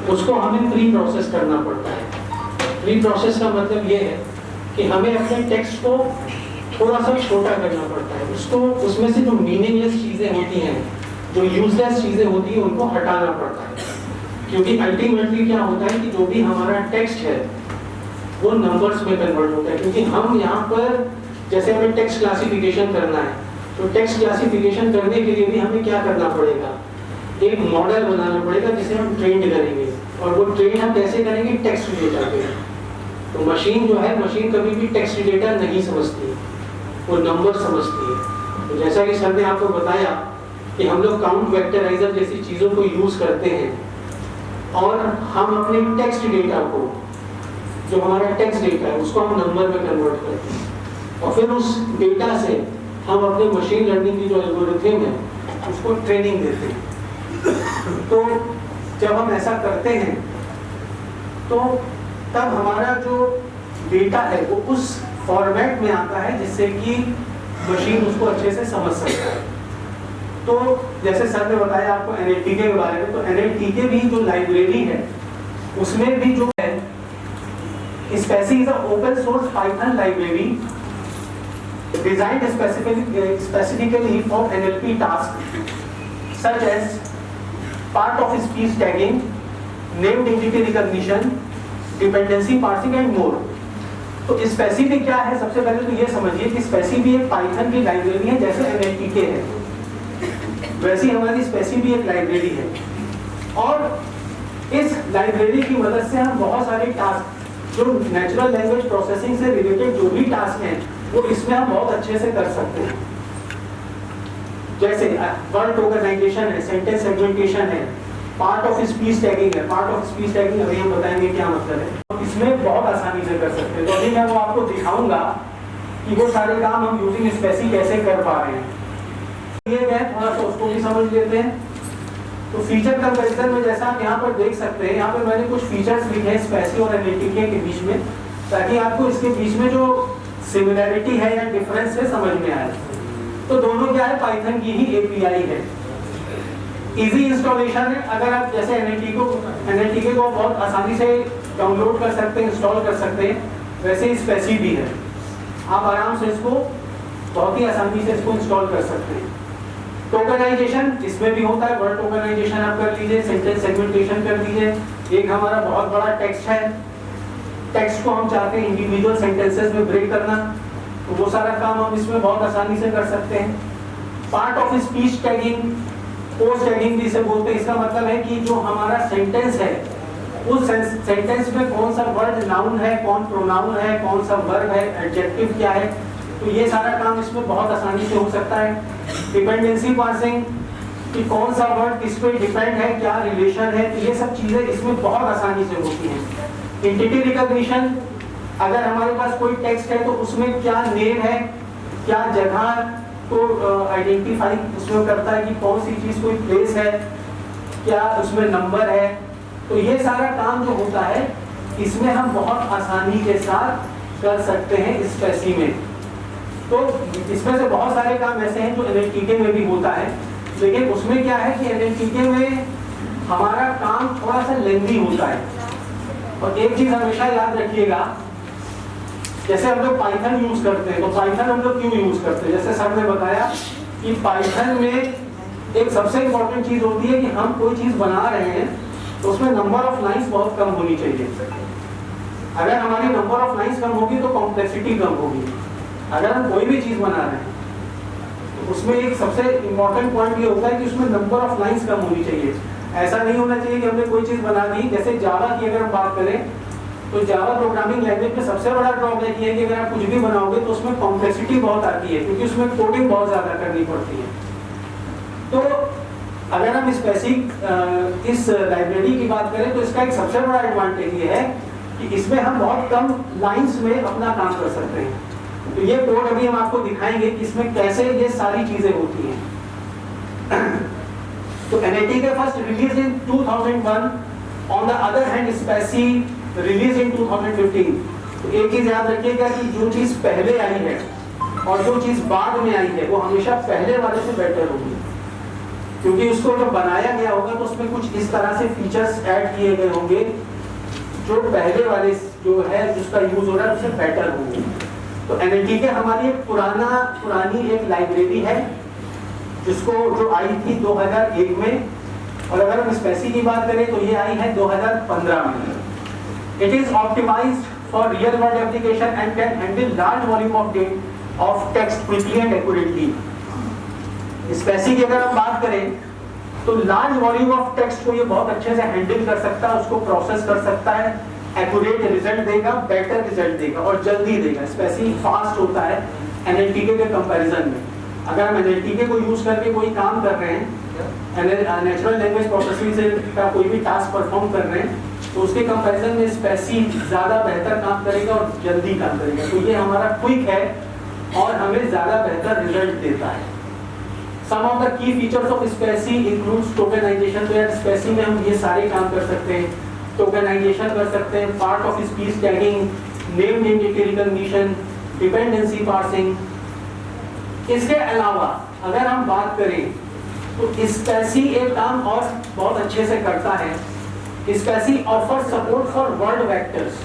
उसको हमें pre process करना पड़ता है। प्री प्रोसेस का मतलब ये है कि हमें अपने टेक्स्ट को थोड़ा सा छोटा करना पड़ता है, उसको उसमें से जो मीनिंगलेस चीज़ें होती हैं, जो यूजलेस चीज़ें होती हैं, उनको हटाना पड़ता है। क्योंकि अल्टीमेटली क्या होता है कि जो भी हमारा टेक्स्ट है वो नंबर्स में कन्वर्ट होता है। क्योंकि हम यहाँ पर जैसे हमें टेक्स्ट क्लासिफिकेशन करना है, तो टेक्स्ट क्लासिफिकेशन करने के लिए भी हमें क्या करना पड़ेगा, एक मॉडल बनाना पड़ेगा जिसे हम ट्रेंड करेंगे। और वो ट्रेन हम कैसे करेंगे, टेक्स्ट डेटा पे। तो मशीन जो है, मशीन कभी भी टेक्स्ट डेटा नहीं समझती है, वो नंबर समझती है। तो जैसा कि सर ने आपको बताया कि हम लोग काउंट वेक्टराइजर जैसी चीज़ों को यूज़ करते हैं और हम अपने टेक्स्ट डेटा को, जो हमारा टेक्स्ट डेटा है, उसको हम नंबर में कन्वर्ट करते हैं और फिर उस डेटा से हम अपने मशीन लर्निंग की जो एल्गोरिथम है उसको ट्रेनिंग देते हैं। तो जब हम ऐसा करते हैं तो तब हमारा जो डेटा है वो उस फॉर्मेट में आता है जिससे कि मशीन उसको अच्छे से समझ सकता है। तो जैसे सर ने बताया आपको NLTK के बारे में, तो NLTK भी जो लाइब्रेरी है उसमें भी जो है spaCy is a open source Python library designed specifically for NLP task such as part of speech tagging, named entity recognition, dependency parsing and more। तो स्पेसी भी क्या है, सबसे पहले तो ये समझिए कि स्पेसी भी एक पाइथन की लाइब्रेरी है, जैसे NLTK है वैसी हमारी स्पेसी भी एक लाइब्रेरी है। और इस लाइब्रेरी की मदद से हम बहुत सारे टास्क, जो नेचुरल लैंग्वेज प्रोसेसिंग से रिलेटेड जो भी टास्क हैं वो इसमें हम बहुत अच्छे से कर सकते हैं। जैसे वर्ड टोकनाइजेशन है, सेंटेंस सेगमेंटेशन है, पार्ट ऑफ स्पीच टैगिंग है। पार्ट ऑफ स्पीच टैगिंग अभी हम बताएंगे क्या मतलब है, तो इसमें बहुत आसानी से कर सकते हैं। तो अभी मैं वो आपको दिखाऊंगा कि वो सारे काम हम यूजिंग स्पेसी कैसे कर पा रहे हैं। ये मैं थोड़ा सा उसको भी समझ लेते हैं। तो फीचर कंपैरिजन में जैसा आप यहाँ पर देख सकते हैं, यहाँ पर मैंने कुछ फीचर्स लिखे हैं स्पेसी और NLTK के बीच में, ताकि आपको इसके बीच में जो सिमिलैरिटी है या डिफरेंस है समझ में आए। तो दोनों क्या है, पाइथन की ही API है, इजी इंस्टॉलेशन है। अगर आप जैसे NLTK को बहुत आसानी से डाउनलोड कर सकते हैं, इंस्टॉल कर सकते हैं, वैसे स्पेसी भी है, आप आराम से इसको बहुत ही आसानी से इसको इंस्टॉल कर सकते हैं। टोकनाइजेशन इसमें भी होता है, वर्ड टोकनाइजेशन आप कर लीजिए, सेंटेंस सेगमेंटेशन कर लीजिए। एक हमारा बहुत बड़ा टेक्स्ट है, टेक्स्ट को हम चाहते हैं इंडिविजुअल सेंटेंसेस में ब्रेक करना, तो वो सारा काम हम इसमें बहुत आसानी से कर सकते हैं। Part of speech tagging, post tagging भी इसे बोलते हैं। इसका मतलब है कि जो हमारा सेंटेंस है उस सेंटेंस में कौन सा वर्ड नाउन है, कौन प्रोनाउन है, कौन सा वर्ब है, एडजेक्टिव क्या है, तो ये सारा काम इसमें बहुत आसानी से हो सकता है। डिपेंडेंसी पार्सिंग, कि कौन सा वर्ड किस पे डिपेंड है, क्या रिलेशन है, तो ये सब चीजें इसमें बहुत आसानी से होती हैं। एंटिटी रिकॉग्निशन, अगर हमारे पास कोई टेक्स्ट है तो उसमें क्या नेम है, क्या जगह को आइडेंटिफाई उसमें करता है कि कौन सी चीज कोई प्लेस है, क्या उसमें नंबर है, तो ये सारा काम जो होता है इसमें हम बहुत आसानी के साथ कर सकते हैं स्पेसी में। तो इसमें से बहुत सारे काम ऐसे हैं जो NLTK में भी होता है, लेकिन उसमें क्या है कि NLTK में हमारा काम थोड़ा सा लेंथी होता है। और एक चीज हमेशा याद रखिएगा, जैसे हम लोग पाइथन यूज करते हैं, तो पाइथन हम लोग क्यों यूज करते हैं, जैसे सर ने बताया कि पाइथन में एक सबसे इंपॉर्टेंट चीज होती है कि हम कोई चीज बना रहे हैं तो उसमें नंबर ऑफ लाइंस बहुत कम होनी चाहिए। अगर हमारी नंबर ऑफ लाइंस कम होगी तो कॉम्प्लेक्सिटी कम होगी। अगर हम कोई भी चीज बना रहे हैं तो उसमें एक सबसे इंपॉर्टेंट पॉइंट ये होता है कि उसमें नंबर ऑफ लाइंस कम होनी चाहिए। ऐसा नहीं होना चाहिए कि हमने कोई चीज बना दी, जैसे जावा की अगर हम बात करें तो जावा प्रोग्रामिंग लैंग्वेज में सबसे बड़ा ड्रॉबैक ये है कि अगर आप कुछ भी बनाओगे तो उसमें कॉम्प्लेक्सिटी बहुत आती है, क्योंकि उसमें कोडिंग बहुत ज्यादा करनी पड़ती है। तो अगर हम स्पेसिफिक इस लाइब्रेरी की बात करें तो इसका एक सबसे बड़ा एडवांटेज ये है कि इसमें हम बहुत कम लाइंस में अपना काम कर सकते हैं। तो ये कोड अभी हम आपको दिखाएंगे कि इसमें कैसे ये सारी चीजें होती हैं। तो NLTK first release in 2001, on the other hand spaCy release in 2015। तो एक चीज याद रखिएगा कि जो चीज पहले आई है और जो चीज बाद में आई है वो हमेशा पहले वाले से बेटर होगी। क्योंकि उसको जब बनाया गया होगा तो उसमें कुछ इस तरह से फीचर्स ऐड किए गए होंगे जो पहले वाले जो है जिसका यूज हो रहा है उससे बेटर होंगे। तो एनएलटीके हमारी एक पुरानी एक लाइब्रेरी है जिसको जो आई थी 2001 में, और अगर हम स्पेसी की बात करें तो ये आई है 2015 में। It is optimised for real world application and can handle large volume of text quickly and accurately. SpaCy की अगर हम बात करें तो लार्ज वॉल्यूम ऑफ टेक्स्ट को ये बहुत अच्छे से हैंडल कर सकता है, उसको प्रोसेस कर सकता है, एक्यूरेट रिजल्ट देगा, बेटर रिजल्ट देगा और जल्दी देगा। स्पेसी फास्ट होता है एनएलटीके के कंपैरिजन में। अगर हम एनएलटीके को यूज करके कोई काम कर रहे हैं, नेचुरल लैंग्वेज प्रोसेसिंग से का कोई भी टास्क परफॉर्म कर रहे हैं, तो उसके कंपैरिजन में स्पेसी ज्यादा बेहतर काम करेगा और जल्दी काम करेगा। तो ये हमारा क्विक है और हमें ज्यादा बेहतर रिजल्ट देता है। Some of the key features of SPACY includes tokenization। तो यार SPACY में हम ये सारे काम कर सकते हैं, टोकनाइजेशन कर सकते हैं, part of speech tagging, name entity recognition, dependency parsing. इसके अलावा अगर हम बात करें तो SPACY एक काम और बहुत अच्छे से करता है, SPACY offer support for word vectors.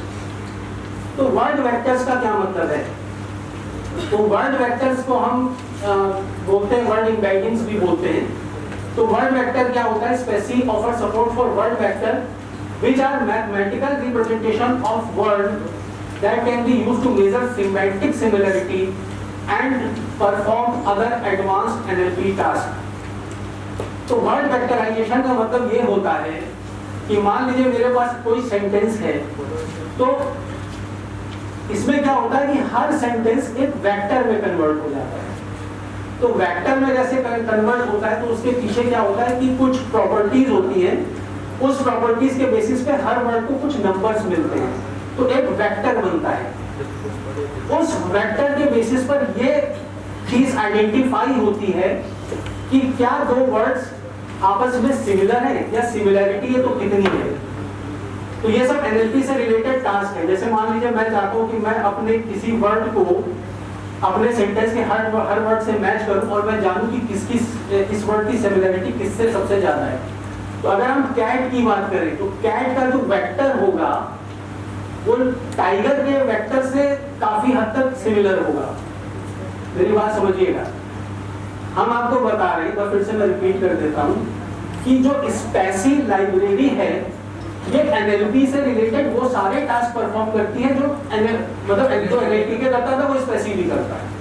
तो वर्ड वेक्टर्स का क्या मतलब है? तो वर्ड वेक्टर्स को हम बोलते हैं वर्ड एम्बेडिंग्स भी बोलते हैं। तो वर्ड वेक्टर क्या होता है? SPACY offer support for word vector which are mathematical representation of word that can be used to measure semantic similarity and perform other advanced NLP tasks। तो वर्ड वेक्टराइजेशन का मतलब ये होता है कि मान लीजिए मेरे पास कोई सेंटेंस है, तो इसमें क्या होता है कि हर सेंटेंस एक वेक्टर में कन्वर्ट हो जाता है। तो वेक्टर में जैसे कन्वर्ट होता है तो उसके पीछे क्या होता है कि कुछ प्रॉपर्टीज होती हैं, उस प्रॉपर्टीज के बेसिस पे हर वर्ड को कुछ नंबर्स मिलते हैं, तो एक वेक्टर बनता है। उस वेक्टर के बेसिस पर ये चीज आइडेंटिफाई होती है कि क्या दो वर्ड्स आपस में सिमिलर है या सिमिलैरिटी है तो कितनी है। तो ये सब एनएलपी से रिलेटेड टास्क है। जैसे मान लीजिए मैं चाहता हूं कि मैं अपने किसी वर्ड को अपने सेंटेंस के हर वर्ड से मैच करूं और मैं जानूं कि किसकी इस वर्ड की सिमिलैरिटी किससे सबसे ज्यादा है। तो अगर हम कैट की बात करें तो कैट का जो वेक्टर होगा वो टाइगर के वेक्टर से काफी हद तक सिमिलर होगा। मेरी बात समझिएगा, हम आपको बता रहे हैं, तो फिर से मैं रिपीट कर देता हूं कि जो SPACY लाइब्रेरी है ये एनएलपी से रिलेटेड वो सारे टास्क परफॉर्म करती है जो जो एनएलपी के करता था वो SPACY भी करता है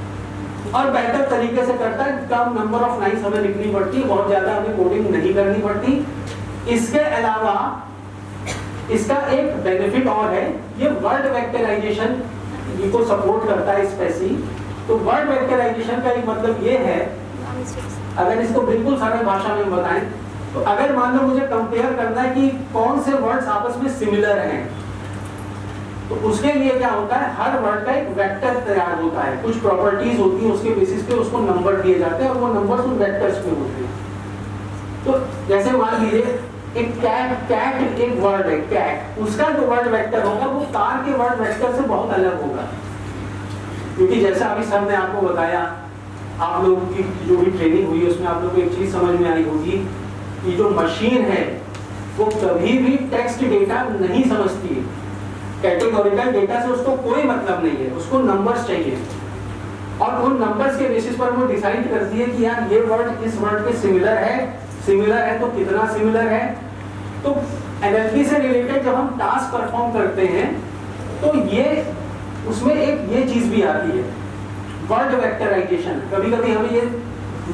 और बेहतर तरीके से करता है। कम नंबर ऑफ लाइंस हमें लिखनी पड़ती है, बहुत ज्यादा हमें कोडिंग नहीं करनी पड़ती। इसके अलावा इसका एक बेनिफिट और है, ये वर्ड वेक्टराइजेशन को सपोर्ट करता है SPACY। तो वर्ड वेक्टराइजेशन का एक मतलब ये है, अगर इसको बिल्कुल सरल भाषा में बताएं तो अगर मान लो मुझे कंपेयर करना है कि कौन से वर्ड्स आपस में सिमिलर हैं, तो उसके लिए क्या होता है, हर वर्ड का एक वेक्टर तैयार होता है, कुछ प्रॉपर्टीज होती हैं, उसके बेसिस पे उसको नंबर दिए जाते हैं और वो नंबर्स उन वेक्टर्स पे होते हैं। तो जैसे मान लीजिए एक कैट एक वर्ड है कैट, उसका जो वर्ड वेक्टर होगा वो कार के वर्ड वेक्टर से बहुत अलग होगा, क्योंकि जैसा अभी सर ने आपको बताया, आप लोगों की जो भी ट्रेनिंग हुई है उसमें आप लोगों को एक चीज समझ में आई होगी कि जो मशीन है वो कभी भी टेक्स्ट डेटा नहीं समझती है, कैटेगोरिकल डेटा से उसको कोई मतलब नहीं है, उसको नंबर्स चाहिए और उन नंबर्स के बेसिस पर वो डिसाइड करती है कि यार ये वर्ड इस वर्ड के सिमिलर है तो कितना सिमिलर है। तो एनएलपी से रिलेटेड जब हम टास्क परफॉर्म करते हैं तो ये उसमें एक ये चीज भी आती है वर्ड वेक्टराइजेशन। कभी कभी हमें ये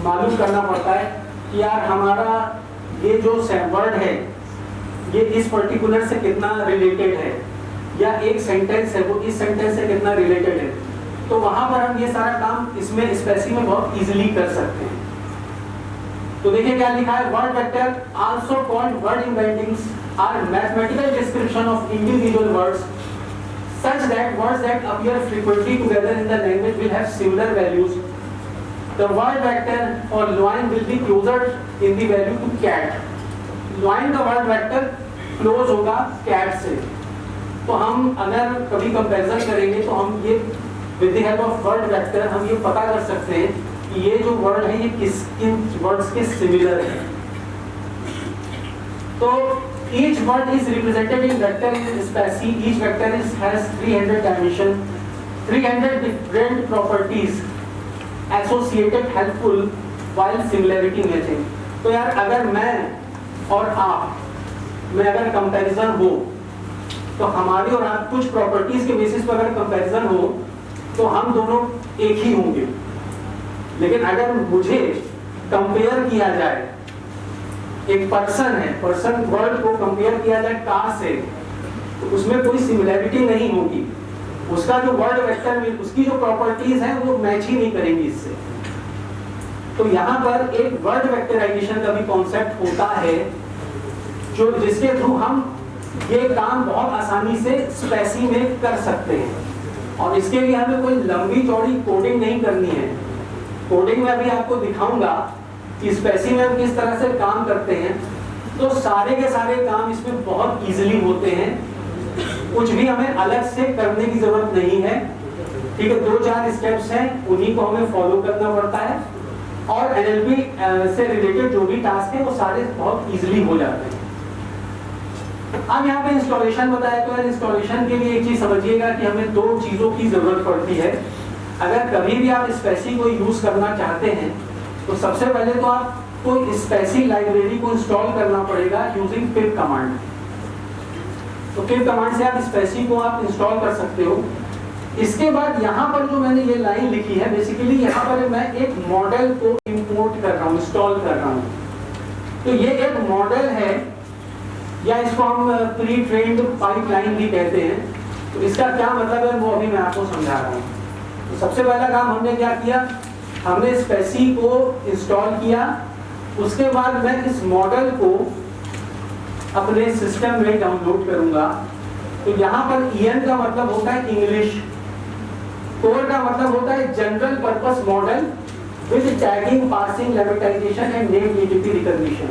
मालूम करना पड़ता है कि यार हमारा ये जो वर्ड है ये इस पर्टिकुलर से कितना रिलेटेड है, या एक सेंटेंस है वो इस सेंटेंस से कितना रिलेटेड है, तो वहां पर हम ये सारा काम इसमें SPACY में बहुत इजीली कर सकते हैं। तो देखिए क्या लिखा है, word vector also called word embeddings are mathematical description of individual words such that words that appear frequently together in the language will have similar values. The word vector for lion will be closer in the value to cat. Lion का word vector close होगा cat से। तो हम अगर कभी comparison करेंगे तो हम ये with the help of word vector हम ये पता कर सकते हैं कि ये जो वर्ड है ये किन वर्ड्स के सिमिलर है। तो each word is represented in vector space. Each vector has 300 dimension, 300 different properties associated helpful while similarity matching. तो यार अगर मैं और आप में अगर कंपैरिजन हो तो हमारी और आप कुछ प्रॉपर्टीज के बेसिस पर अगर कंपैरिजन हो तो हम दोनों एक ही होंगे, लेकिन अगर मुझे कंपेयर किया जाए, एक पर्सन है, पर्सन वर्ड को कंपेयर किया जाए कार से, तो उसमें कोई सिमिलैरिटी नहीं होगी। उसका जो वर्ड वेक्टर में उसकी जो प्रॉपर्टीज हैं वो मैच ही नहीं करेंगी इससे। तो यहाँ पर एक वर्ड वेक्टराइजेशन का भी कॉन्सेप्ट होता है जो जिसके थ्रू हम ये काम बहुत आसानी से स्पेसी में कर सकते हैं, और इसके लिए हमें कोई लंबी चौड़ी कोडिंग नहीं करनी है। कोडिंग में अभी आपको दिखाऊंगा कि स्पेसी में हम किस तरह से काम करते हैं। तो सारे के सारे काम इसमें बहुत इजीली होते हैं, कुछ भी हमें अलग से करने की जरूरत नहीं है। ठीक है, 2-4 स्टेप्स हैं, उन्हीं को हमें फॉलो करना पड़ता है, और एनएलपी से रिलेटेड जो भी टास्क है वो सारे बहुत इजीली हो जाते हैं। अब यहाँ पे इंस्टॉलेशन बताया, तो इंस्टॉलेशन के लिए एक चीज समझिएगा कि हमें 2 चीजों की जरूरत पड़ती है। अगर कभी भी आप स्पेसी को यूज करना चाहते हैं तो सबसे पहले तो आपको स्पेसी लाइब्रेरी को इंस्टॉल करना पड़ेगा यूजिंग पिप कमांड। तो पिप कमांड से आप स्पेसी को आप इंस्टॉल कर सकते हो। इसके बाद यहाँ पर जो मैंने ये लाइन लिखी है, बेसिकली यहाँ पर मैं एक मॉडल को इंपोर्ट कर रहा हूँ, इंस्टॉल कर रहा हूँ। तो ये एक मॉडल है, या इसको हम प्री ट्रेन्ड पाइपलाइन भी कहते हैं। तो इसका क्या मतलब है वो अभी मैं आपको समझा रहा हूँ। तो सबसे पहला काम हमने क्या किया, हमने स्पेसी को इंस्टॉल किया। उसके बाद मैं इस मॉडल को अपने सिस्टम में डाउनलोड करूंगा। तो यहाँ पर EN का मतलब होता है इंग्लिश, कोर का मतलब होता है general purpose model with tagging, parsing, lemmatisation and name entity recognition.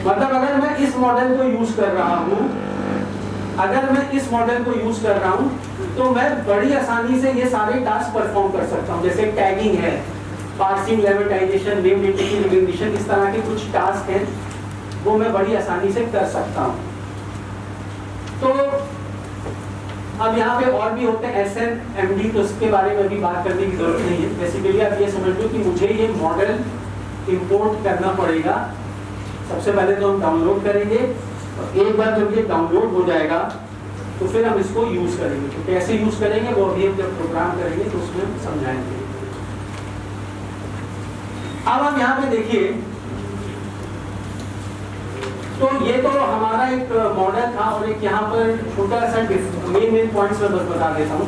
मतलब अगर मैं इस मॉडल को यूज कर रहा हूँ, अगर मैं इस मॉडल को यूज कर रहा हूँ तो मैं बड़ी आसानी से ये सारे टास्क परफॉर्म कर सकता हूँ। जैसे टैगिंग है, parsing, lemmatisation, name entity recognition, इस तरह के कुछ टास्क हैं वो मैं बड़ी आसानी से कर सकता हूँ। तो अब यहाँ पे और भी होते हैं SNMD, तो इसके बारे में भी बात करने की जरूरत नहीं है। बेसिकली आप ये समझ लो कि मुझे ये मॉडल इंपोर्ट करना पड़ेगा। सबसे पहले तो हम डाउनलोड करेंगे, और एक बार जब ये डाउनलोड हो जाएगा तो फिर हम इसको यूज करेंगे। तो कैसे यूज करेंगे वो अभी हम जब प्रोग्राम करेंगे तो उसमें समझाएंगे। अब आप यहाँ पे देखिए, तो ये तो हमारा एक मॉडल था, और एक यहाँ पर छोटा सा मेन पॉइंट्स में बस बता देता हूँ।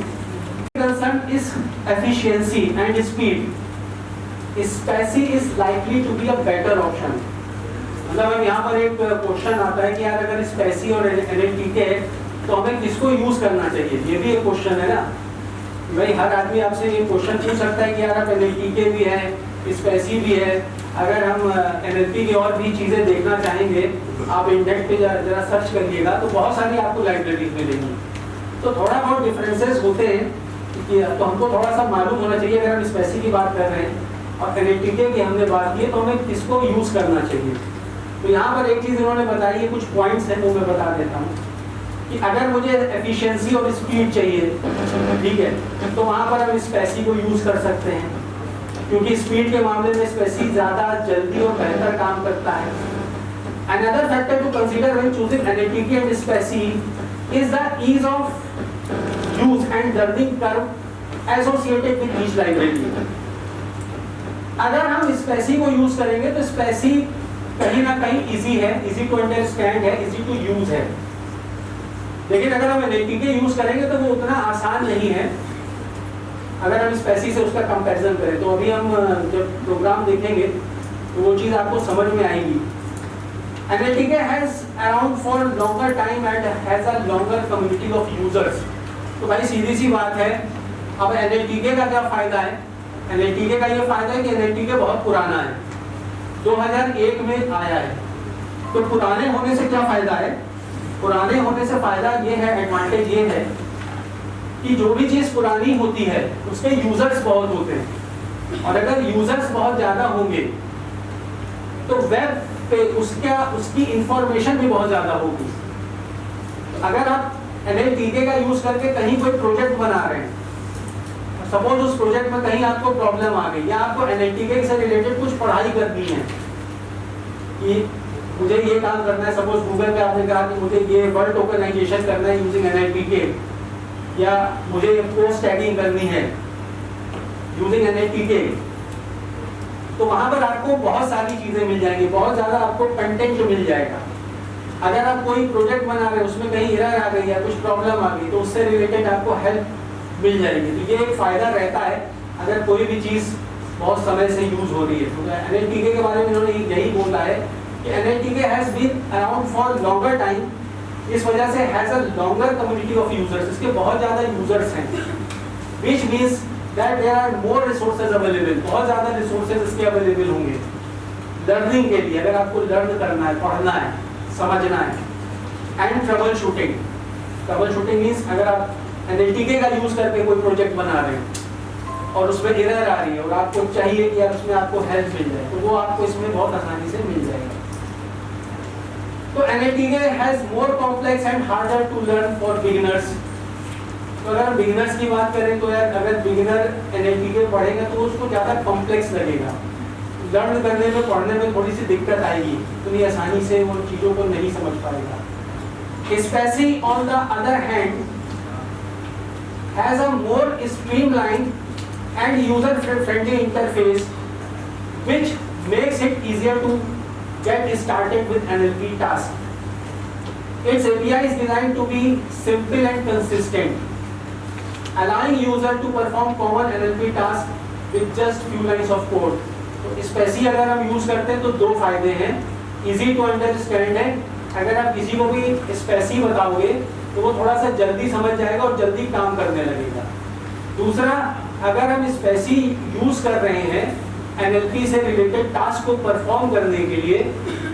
Concern is efficiency and speed, spaCy is likely to be a better option. मतलब यहाँ पर एक क्वेश्चन आता है कि यार अगर स्पेसी और एनएलटीके है तो हमें किसको यूज करना चाहिए, ये भी एक क्वेश्चन है ना भाई। हर आदमी आपसे ये क्वेश्चन पूछ सकता है कि यार आप एनएलटीके भी है, स्पेसी भी है, अगर हम एनएलपी की और भी चीजें देखना चाहेंगे आप इंडेक्स पे जरा सर्च करिएगा तो बहुत सारी आपको लाइब्रेरीज मिलेंगी। तो थोड़ा बहुत डिफरेंसेस होते हैं कि तो हमको थोड़ा सा मालूम होना चाहिए। अगर हम स्पेसी की बात कर रहे हैं और एनएलटीके की हमने बात की तो हमें किसको यूज करना चाहिए। तो यहाँ पर एक चीज इन्होंने बताई है, कुछ पॉइंट्स हैं वो मैं बता देता हूँ कि अगर मुझे एफिशिएंसी और स्पीड चाहिए, ठीक है, तो वहाँ पर हम स्पेसी को यूज कर सकते हैं, क्योंकि स्पीड के मामले में स्पेसी ज्यादा जल्दी और बेहतर काम करता है। Another factor to consider when choosing NLTK and SPECI is the ease of use and learning curve associated with each library. अगर हम SPECI को यूज करेंगे तो SPECI कहीं ना कहीं इजी है, इजी टू अंडरस्टैंड है, इजी टू यूज है। लेकिन अगर हम NLTK यूज करेंगे तो वो उतना आसान नहीं है अगर हम SPECI से उसका कंपैरिजन करें। तो अभी हम जब प्रोग्राम देखेंगे तो वो चीज आपको समझ में आएगी। NLTK has around for longer time and has a longer community of users। तो भाई सीधी सी बात है, अब NLTK का क्या फायदा है? NLTK का ये फायदा है कि NLTK बहुत पुराना है, 2001 में आया है। तो पुराने होने से क्या फायदा है? पुराने होने से फायदा ये है, एडवांटेज ये है कि जो भी चीज पुरानी होती है उसके यूजर्स बहुत होते हैं, और अगर यूजर्स बहुत ज्यादा होंगे तो वेब पे उसकी इंफॉर्मेशन भी बहुत ज़्यादा होगी। अगर आप NLTK का यूज़ करके कहीं कोई प्रोजेक्ट बना रहे हैं, सपोज उस प्रोजेक्ट में कहीं आपको प्रॉब्लम आ गई या आपको NLTK से रिलेटेड कुछ पढ़ाई करनी है कि मुझे ये काम करना है, सपोज गूगल पे आपने कहा कि मुझे ये वर्ड टोकनाइजेशन करना है यूजिंग NLTK, या मुझे पोस्ट टैगिंग करनी है यूजिंग NLTK, तो वहां पर आपको बहुत सारी चीजें मिल जाएंगी, बहुत ज्यादा आपको कंटेंट मिल जाएगा। अगर आप कोई प्रोजेक्ट बना रहे हैं उसमें कहीं एरर आ गई या कुछ प्रॉब्लम आ गई तो उससे रिलेटेड आपको हेल्प मिल जाएगी। तो ये एक फायदा रहता है अगर कोई भी चीज बहुत समय से यूज हो रही है। तो NLTK के बारे में इन्होंने यही बोला है कि NLTK has been around for longer time, इस वजह से has a longer community of users, इसके बहुत ज्यादा यूजर्स हैं, which means that there are more resources available, बहुत ज्यादा रिसोर्सेज इसके अवेलेबल होंगे लर्निंग के लिए, अगर आपको लर्न करना है, पढ़ना है, समझना है। एंड ट्रबल शूटिंग मींस अगर आप NLTK का यूज करके कोई प्रोजेक्ट बना रहे हैं और उसमें एरर आ रही है और आपको चाहिए कि यार उसमें आपको हेल्प मिल जाए, तो वो आपको इसमें बहुत आसानी से मिल जाएगा। तो NLTK has more complex and harder to learn for beginners. तो अगर हम बिगिनर्स की बात करें तो यार अगर बिगिनर NLTK पढ़ेगा तो उसको ज़्यादा कॉम्प्लेक्स लगेगा, लर्न करने में, पढ़ने में थोड़ी सी दिक्कत आएगी, इतनी आसानी से वो चीज़ों को नहीं समझ पाएगा। SpaCy on the other hand has a more streamlined and user-friendly interface, which makes it easier to get started with NLP tasks. Its API is designed to be simple and consistent, allowing user to perform common NLP tasks with just few lines of code. तो Spacey अगर हम use करते हैं तो दो फायदे हैं, easy to understand है, अगर आप किसी को भी स्पेसी बताओगे तो वो थोड़ा सा जल्दी समझ जाएगा और जल्दी काम करने लगेगा। दूसरा, अगर हम स्पेसी यूज कर रहे हैं NLP से रिलेटेड टास्क को परफॉर्म करने के लिए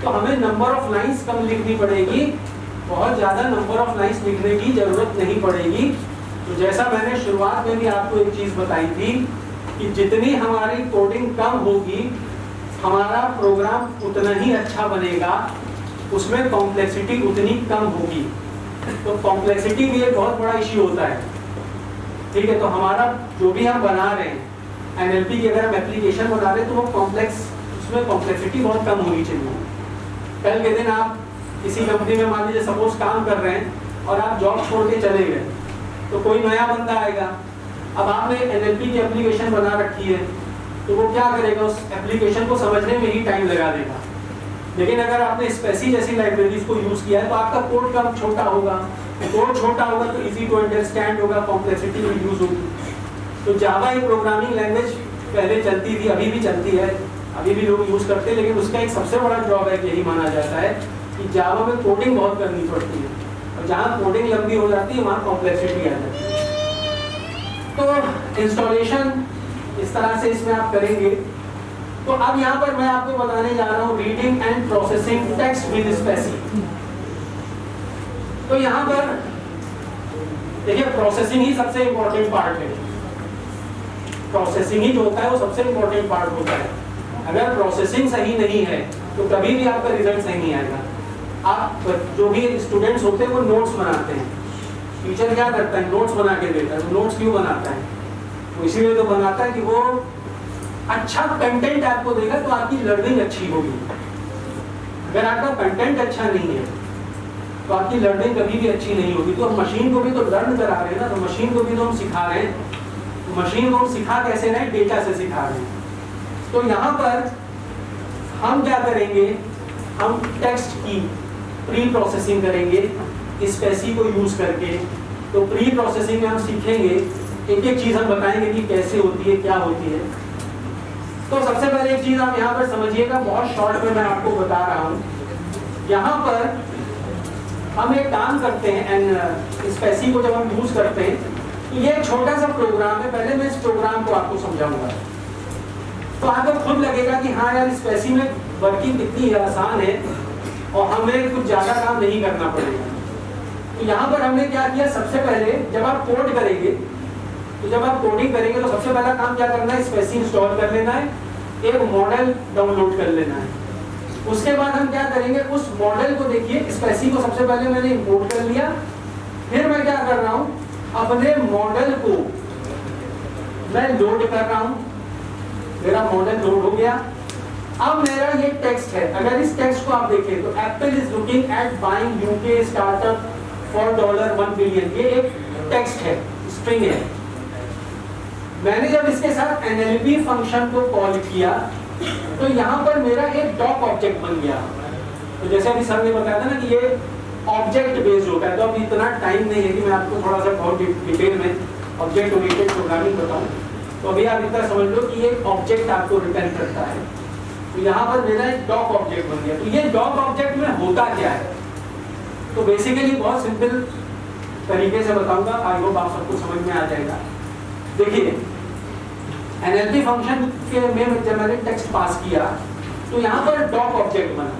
तो हमें नंबर ऑफ लाइंस कम लिखनी पड़ेगी, बहुत ज़्यादा नंबर ऑफ लाइंस लिखने की जरूरत नहीं पड़ेगी। तो जैसा मैंने शुरुआत में भी आपको एक चीज़ बताई थी कि जितनी हमारी कोडिंग कम होगी हमारा प्रोग्राम उतना ही अच्छा बनेगा, उसमें कॉम्प्लेक्सिटी उतनी कम होगी। तो कॉम्प्लेक्सिटी भी एक बहुत बड़ा इश्यू होता है, ठीक है। तो हमारा जो भी हम बना रहे हैं NLP की अगर हम एप्लीकेशन बना रहे हैं तो वो कॉम्प्लेक्स, उसमें कॉम्प्लेक्सिटी बहुत कम होनी चाहिए। कल के दिन आप किसी कंपनी में मान लीजिए सपोज काम कर रहे हैं और आप जॉब छोड़ के चले गए, तो कोई नया बंदा आएगा, अब आपने NLP की एप्लीकेशन बना रखी है तो वो क्या करेगा, उस एप्लीकेशन को समझने में ही टाइम लगा देगा। लेकिन अगर आपने स्पेसी जैसी लाइब्रेरीज को यूज किया है तो आपका कोड कम छोटा होगा, कोड छोटा होगा तो इजी टू अंडरस्टैंड होगा, कॉम्प्लेक्सिटी रिड्यूस होगी। तो जावा एक प्रोग्रामिंग लैंग्वेज पहले चलती थी, अभी भी चलती है, अभी भी लोग यूज करते हैं, लेकिन उसका एक सबसे बड़ा ड्रॉबैक यही माना जाता है कि जावा में कोडिंग बहुत करनी पड़ती है और जहाँ कोडिंग लंबी हो जाती है वहाँ कॉम्प्लेक्सिटी आ जाती है। तो इंस्टॉलेशन इस तरह से इसमें आप करेंगे। तो अब यहाँ पर मैं आपको बताने जा रहा हूँ reading and processing text with spaCy. तो यहाँ पर देखिए प्रोसेसिंग ही सबसे इंपॉर्टेंट पार्ट है, प्रोसेसिंग ही जो होता है वो सबसे इंपॉर्टेंट पार्ट होता है। अगर प्रोसेसिंग सही नहीं है तो कभी भी आपका रिजल्ट सही नहीं आएगा। आप जो भी स्टूडेंट्स होते हैं वो नोट्स बनाते हैं, टीचर क्या करता है नोट्स बना के देता है। तो नोट्स क्यों बनाता है, तो इसीलिए तो बनाता है कि वो अच्छा कंटेंट आपको देगा तो आपकी लर्निंग अच्छी होगी। अगर आपका कंटेंट अच्छा नहीं है तो आपकी लर्निंग कभी भी अच्छी नहीं होगी। तो मशीन को भी तो लर्न करा रहे हैं ना, तो मशीन को भी तो हम सिखा रहे हैं, तो मशीन को हम सिखा कैसे रहे हैं, डेटा से सिखा रहे हैं। तो यहाँ पर हम क्या करेंगे, हम टेक्स्ट की प्री प्रोसेसिंग करेंगे स्पेसी को यूज करके। तो प्री प्रोसेसिंग में हम सीखेंगे, एक एक चीज हम बताएंगे कि कैसे होती है, क्या होती है। तो सबसे पहले एक चीज आप यहाँ पर समझिएगा, बहुत शॉर्ट में मैं आपको बता रहा हूँ। यहाँ पर हम एक काम करते हैं एंड स्पेसी को जब हम यूज करते हैं तो ये एक छोटा सा प्रोग्राम है। पहले मैं इस प्रोग्राम को आपको समझाऊंगा तो आपको खुद लगेगा कि हाँ यार स्पेसी में वर्किंग कितनी आसान है और हमें कुछ ज्यादा काम नहीं करना पड़ेगा। तो यहाँ पर हमने क्या किया, सबसे पहले जब आप कोड करेंगे तो जब आप कोडिंग करेंगे तो सबसे पहला काम क्या करना है, स्पेसी इंस्टॉल कर लेना है, एक मॉडल डाउनलोड कर लेना है। उसके बाद हम क्या करेंगे, उस मॉडल को देखिए, स्पेसी को सबसे पहले मैंने इंपोर्ट कर लिया, फिर मैं क्या कर रहा हूं, अपने मॉडल को मैं लोड कर रहा हूं, मेरा मॉडल लोड हो गया। अब मेरा ये टेक्स्ट है, अगर इस टेक्स्ट को आप देखें तो Apple is looking at buying UK startup for $1 billion, ये एक टेक्स्ट है, स्ट्रिंग है। मैंने जब इसके साथ NLP फंक्शन को कॉल किया तो यहाँ पर मेरा एक डॉक ऑब्जेक्ट बन गया। तो जैसे अभी सर ने बताया था ना कि ये ऑब्जेक्ट बेस्ड होता है, तो अभी इतना टाइम नहीं है कि मैं आपको थोड़ा सा बहुत डिटेल में ऑब्जेक्ट ओरिएंटेड प्रोग्रामिंग बताऊं, तो अभी आप इतना समझ लो कि ये ऑब्जेक्ट आपको रिटर्न करता है। तो यहाँ पर मेरा एक डॉक ऑब्जेक्ट बन गया। तो ये डॉक ऑब्जेक्ट में होता क्या है, तो बेसिकली बहुत सिंपल तरीके से बताऊंगा, आई होप आप सबको समझ में आ जाएगा। देखिए NLP फंक्शन के में जब मैंने टेक्स्ट पास किया तो यहाँ पर डॉक ऑब्जेक्ट बना।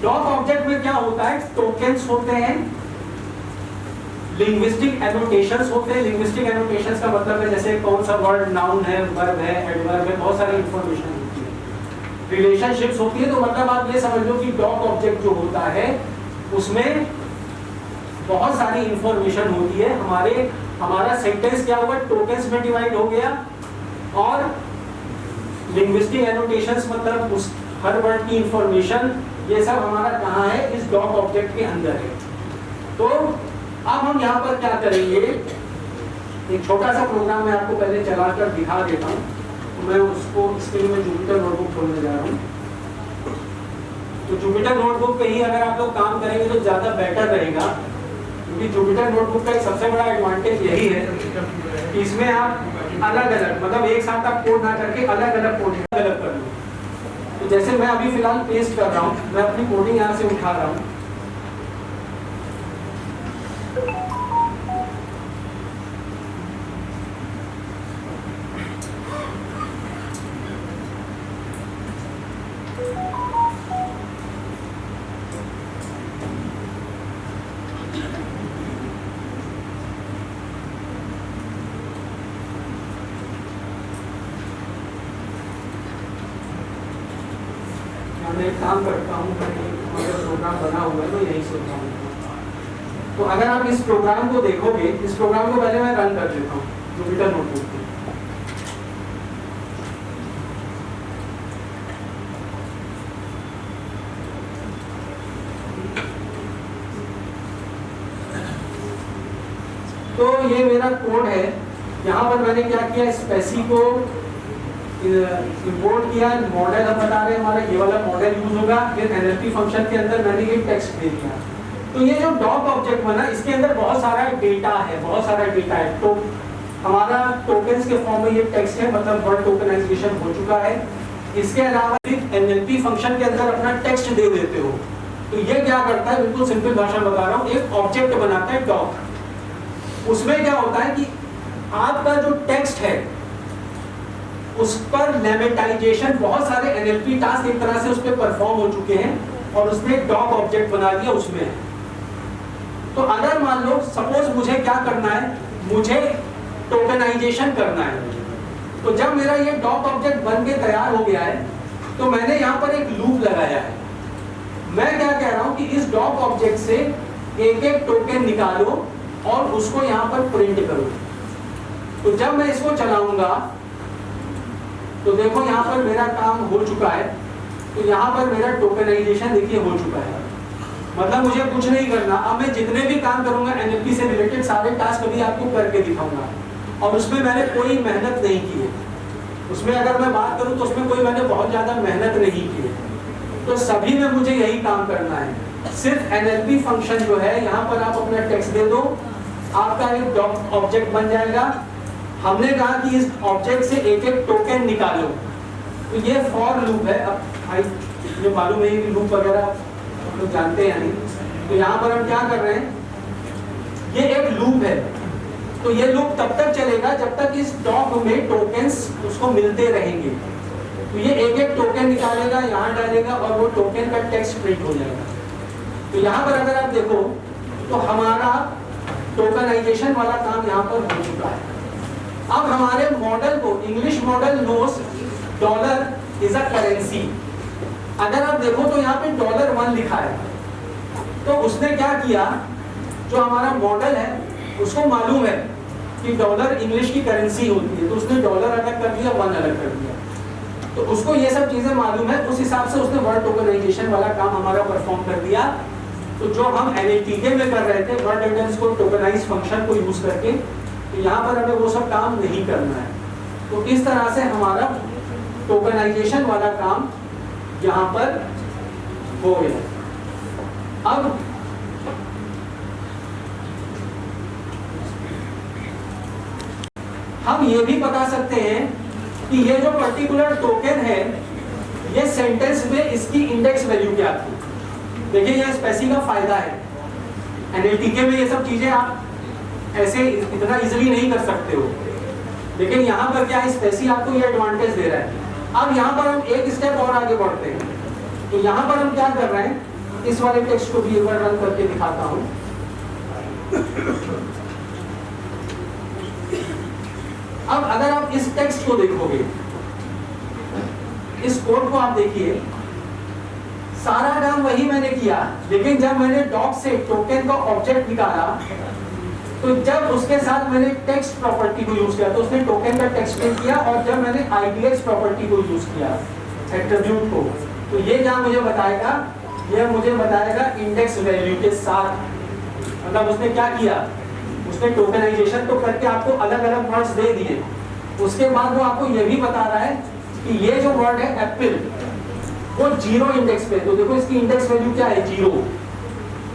डॉक ऑब्जेक्ट में क्या होता है, टोकन्स होते हैं, लिंग्विस्टिक एनोटेशंस होते हैं। लिंग्विस्टिक एनोटेशंस का मतलब है जैसे कौन सा वर्ड नाउन है, वर्ब है, एडवर्ब है, बहुत सारी इंफॉर्मेशन होती है। रिलेशनशिप्स होती है, तो मतलब आप ये समझ लो कि डॉक ऑब्जेक्ट जो होता है उसमें बहुत सारी इंफॉर्मेशन होती है। हमारा सेंटेंस क्या हुआ, टोकन्स में डिवाइड हो गया, और लिंग्विस्टिक एनोटेशंस मतलब उस हर वर्ड की इंफॉर्मेशन, ये सब हमारा कहाँ है, इस डॉक ऑब्जेक्ट के अंदर है। तो अब हम यहाँ पर क्या करेंगे, एक छोटा सा प्रोग्राम मैं आपको पहले चलाकर दिखा देता हूँ। तो मैं उसको, इसके लिए मैं जुपिटर नोटबुक खोलने जा रहा हूँ। तो जुपिटर नोटबुक पे ही अगर आप लोग काम करेंगे तो ज़्यादा बेटर रहेगा, क्योंकि जुपिटर नोटबुक का एक सबसे बड़ा एडवांटेज यही है कि इसमें आप अलग अलग, मतलब एक साथ आप कोड ना करके अलग अलग कोड अलग कर लो। तो जैसे मैं अभी फिलहाल पेस्ट कर रहा हूँ, मैं अपनी कोडिंग यहाँ से उठा रहा हूँ। मैं एक काम करता हूँ, हमारा प्रोग्राम बना हुआ है, मैं यही सोच रहा हूँ। तो अगर आप इस प्रोग्राम को देखोगे, इस प्रोग्राम को पहले मैं रन कर देता हूँ जुपिटर नोटबुक पे। तो ये मेरा कोड है। यहाँ पर मैंने क्या किया, स्पेसी को इंपोर्ट किया, मॉडल हम बता रहे हैं हमारा ये वाला मॉडल यूज होगा। फिर NLP फंक्शन के अंदर मैंने ये टेक्स्ट दे दिया। तो ये जो डॉक ऑब्जेक्ट बना, इसके अंदर बहुत सारा डेटा है, बहुत सारा डेटा है। तो हमारा टोकन्स के फॉर्म में ये टेक्स्ट है, मतलब वर्ड टोकनाइजेशन हो चुका है। इसके अलावा NLP फंक्शन के अंदर अपना टेक्स्ट दे देते हो, तो ये क्या करता है, बिल्कुल सिंपल भाषा में बता रहा हूँ, एक ऑब्जेक्ट बनाता है डॉक। उसमें क्या होता है कि आपका जो टेक्स्ट है उस पर लेमेटाइजेशन, बहुत सारे NLP टास्क एक तरह से उस पर परफॉर्म हो चुके हैं और उसने एक डॉक ऑब्जेक्ट बना दिया उसमें है। तो अगर मान लो सपोज मुझे क्या करना है, मुझे टोकनाइजेशन करना है, तो जब मेरा ये डॉक ऑब्जेक्ट बन के तैयार हो गया है तो मैंने यहाँ पर एक लूप लगाया है। मैं क्या कह रहा हूँ कि इस डॉक ऑब्जेक्ट से एक एक टोकन निकालो और उसको यहाँ पर प्रिंट करो। तो जब मैं इसको चलाऊंगा तो देखो यहाँ पर मेरा काम हो चुका है। तो यहाँ पर मेरा टोकनाइजेशन देखिए हो चुका है, मतलब मुझे कुछ नहीं करना। अब मैं जितने भी काम करूंगा NLP से रिलेटेड सारे टास्क अभी आपको करके दिखाऊंगा, और उसमें मैंने कोई मेहनत नहीं की है। उसमें अगर मैं बात करूं तो उसमें कोई मैंने बहुत ज़्यादा मेहनत नहीं की है। तो सभी में मुझे यही काम करना है। सिर्फ NLP फंक्शन जो है, यहाँ पर आप अपना टेक्स्ट दे दो, आपका एक डॉक ऑब्जेक्ट बन जाएगा। हमने कहा कि इस ऑब्जेक्ट से एक एक टोकन निकालो, तो ये फॉर लूप है। अब भाई ये मालूम है कि लूप वगैरह हम लोग जानते हैं नहीं। तो यहाँ पर हम क्या कर रहे हैं, ये एक लूप है। तो ये लूप तब तक चलेगा जब तक इस डॉक में टोकन्स उसको मिलते रहेंगे। तो ये एक एक टोकन निकालेगा, यहाँ डालेगा और वो टोकन का टेक्स्ट प्रिंट हो जाएगा। तो यहाँ पर अगर आप देखो तो हमारा टोकनाइजेशन वाला काम यहाँ पर हो चुका है। अब हमारे मॉडल को, English model knows $1 is a currency. अगर आप देखो तो यहाँ पे $1 लिखा है, तो उसने क्या किया, जो हमारा मॉडल है उसको मालूम है कि डॉलर इंग्लिश की करेंसी होती है, तो उसने डॉलर अलग कर दिया, 1 अलग कर दिया। तो उसको ये सब चीजें मालूम है, उस हिसाब से उसने वर्ड टोकनाइजेशन वाला काम हमारा परफॉर्म कर दिया। तो जो हम NLTK में कर रहे थे वर्ड अंडरस्कोर टोकनाइज फंक्शन को यूज करके, तो यहाँ पर हमें वो सब काम नहीं करना है। तो इस तरह से हमारा टोकनाइजेशन वाला काम यहाँ पर हो गया। अब हम ये भी बता सकते हैं कि ये जो पर्टिकुलर टोकन है, ये सेंटेंस में इसकी इंडेक्स वैल्यू क्या थी। देखिए ये स्पेसी का फायदा है, NLTK में ये सब चीजें आप ऐसे इतना इजीली नहीं कर सकते हो, लेकिन यहाँ पर क्या है, स्पेसी आपको ये एडवांटेज दे रहा है। अब यहाँ पर हम एक स्टेप और आगे बढ़ते हैं। तो यहाँ पर हम क्या कर रहे हैं, इस वाले टेक्स्ट को भी एक बार रन करके दिखाता हूँ। अब अगर आप इस टेक्स्ट को देखोगे, इस कोड को आप देखिए, सारा काम वही मैंने किया, लेकिन जब मैंने डॉक से टोकन का ऑब्जेक्ट निकाला, तो जब उसके साथ मैंने टेक्स्ट प्रॉपर्टी को यूज किया तो उसने टोकन का टेक्स्ट प्रिंट किया, और जब मैंने IDX प्रॉपर्टी को यूज किया, एट्रिब्यूट को, तो ये क्या मुझे बताएगा, ये मुझे बताएगा इंडेक्स वैल्यू के साथ। मतलब उसने क्या किया, उसने टोकनाइजेशन तो करके आपको अलग अलग वर्ड्स दे दिए, उसके बाद वो आपको ये भी बता रहा है कि ये जो वर्ड है एप्पल, वो 0 इंडेक्स पे, तो देखो इसकी इंडेक्स वैल्यू क्या है, 0।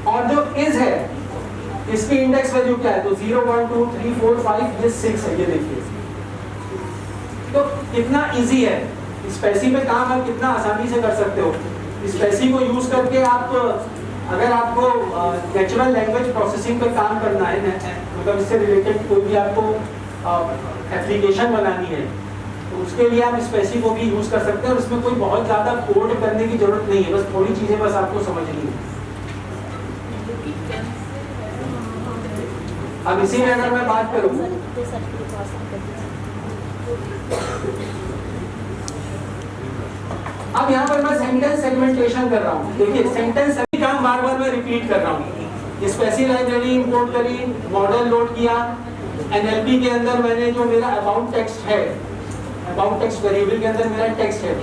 और जो इज है, इसकी इंडेक्स वैल्यू क्या है, तो 0 1 2 3 4 5, ये 6 है। ये देखिए तो कितना इजी है, स्पेसी में काम आप कितना आसानी से कर सकते हो। स्पेसी को यूज करके आप, अगर आपको नेचुरल लैंग्वेज प्रोसेसिंग पे काम करना है, मतलब इससे रिलेटेड कोई भी आपको एप्लीकेशन बनानी है, तो उसके लिए आप स्पेसी को भी यूज कर सकते हैं, और इसमें कोई बहुत ज्यादा कोड करने की जरूरत नहीं है, बस थोड़ी चीजें बस आपको समझनी है। अब इसी में अगर मैं बात करूं, अब यहाँ पर मैं सेंटेंस सेगमेंटेशन कर रहा हूँ। देखिए सेंटेंस सभी काम बार बार मैं रिपीट कर रहा हूँ। स्पेसी लाइब्रेरी इंपोर्ट करी, मॉडल लोड किया, NLP के अंदर मैंने जो मेरा अबाउट टेक्स्ट है, अबाउट टेक्स्ट वेरिएबल के अंदर मेरा टेक्स्ट है।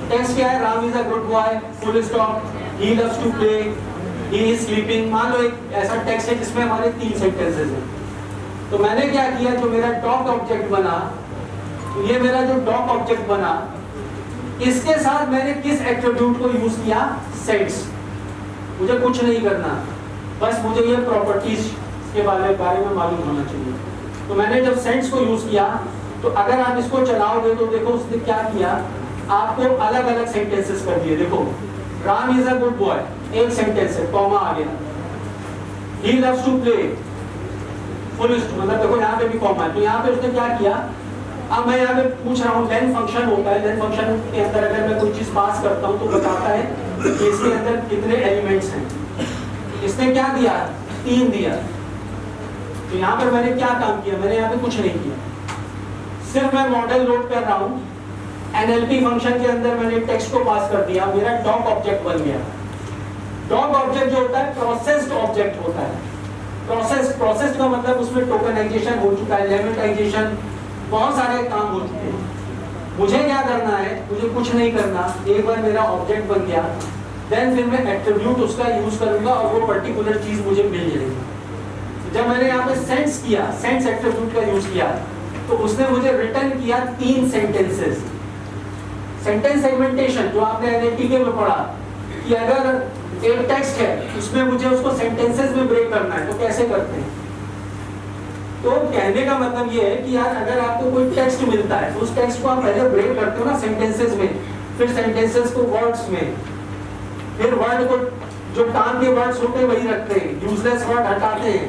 टेक्स्ट क्या है, Ram is a good boy, full stop, he loves to play, he is sleeping. मान लो एक ऐसा टेक्स्ट है जिसमें हमारे 3 सेंटेंसेस हैं। तो मैंने क्या किया, जो मेरा डॉक ऑब्जेक्ट बना, तो ये मेरा जो डॉक ऑब्जेक्ट बना, इसके साथ मैंने किस एट्रिब्यूट को यूज किया, सेट्स। मुझे कुछ नहीं करना, बस मुझे ये प्रॉपर्टीज के बारे में मालूम होना चाहिए। तो मैंने जब सेट्स को यूज किया, तो अगर आप इसको चलाओगे तो देखो उसने क्या किया, आपको अलग अलग सेंटेंसेस कर दिए। देखो Ram is a good boy, एक सेंटेंस है, कॉमा आ गया। He loves to play, full stop, मतलब देखो यहाँ पे भी कॉमा है। तो यहाँ पे उसने क्या किया, अब मैं यहाँ पे पूछ रहा हूँ, लेन फंक्शन होता है, लेन फंक्शन के अंदर अगर मैं कोई चीज पास करता हूँ तो बताता है कि इसके अंदर कितने एलिमेंट्स हैं। इसने क्या दिया, 3 दिया। तो यहाँ पर मैंने क्या काम किया, मैंने यहाँ पे कुछ नहीं किया, सिर्फ मैं मॉडल लोड कर रहा हूँ। NLP फंक्शन के अंदर मैंने टेक्स्ट को पास कर दिया, मेरा डॉक ऑब्जेक्ट बन गया। डॉक ऑब्जेक्ट जो होता है प्रोसेस्ड ऑब्जेक्ट होता है। प्रोसेस्ड का मतलब उसमें टोकनाइजेशन हो चुका है, लेमेटाइजेशन, बहुत सारे काम हो चुके हैं। मुझे क्या करना है, मुझे कुछ नहीं करना। एक बार मेरा ऑब्जेक्ट बन गया, देन फिर मैं एट्रिब्यूट उसका यूज करूंगा और वो पर्टिकुलर चीज मुझे मिल जाएगी। जब मैंने यहाँ पे सेंस किया, सेंस एट्रिब्यूट का यूज किया, तो उसने मुझे रिटर्न किया 3 सेंटेंसेस। सेंटेंस सेगमेंटेशन जो आपने NLTK में पढ़ा कि अगर एक टेक्स्ट है उसमें मुझे उसको सेंटेंसेस में ब्रेक करना है, तो कैसे करते हैं। तो कहने का मतलब ये है कि यार अगर आपको कोई टेक्स्ट मिलता है तो उस टेक्स्ट को आप पहले ब्रेक करते हो ना सेंटेंसेस में, फिर सेंटेंसेस को वर्ड्स में, फिर वर्ड को जो काम के वर्ड्स होते हैं वही रखते हैं, यूजलेस वर्ड हटाते हैं,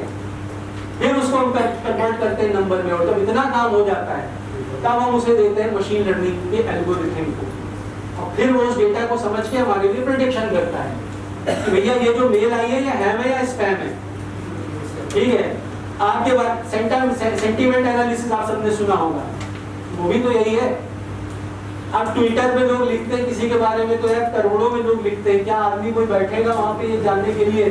फिर उसको हम कन्वर्ट करते हैं नंबर में। और जब इतना काम हो जाता है तब हम उसे देते हैं मशीन लर्निंग के एल्गोरिथम को, और फिर वो उस डेटा को समझ के हमारे लिए प्रेडिक्शन करता है कि भैया ये जो मेल आई है ये हैम है या स्पैम है। ठीक है, आपके बाद सेंटिमेंट एनालिसिस आप सबने सुना होगा, वो भी तो यही है। अब ट्विटर पे लोग लिखते हैं किसी के बारे में तो यार करोड़ों में लोग लिखते हैं, क्या आदमी कोई बैठेगा वहाँ पे ये जानने के लिए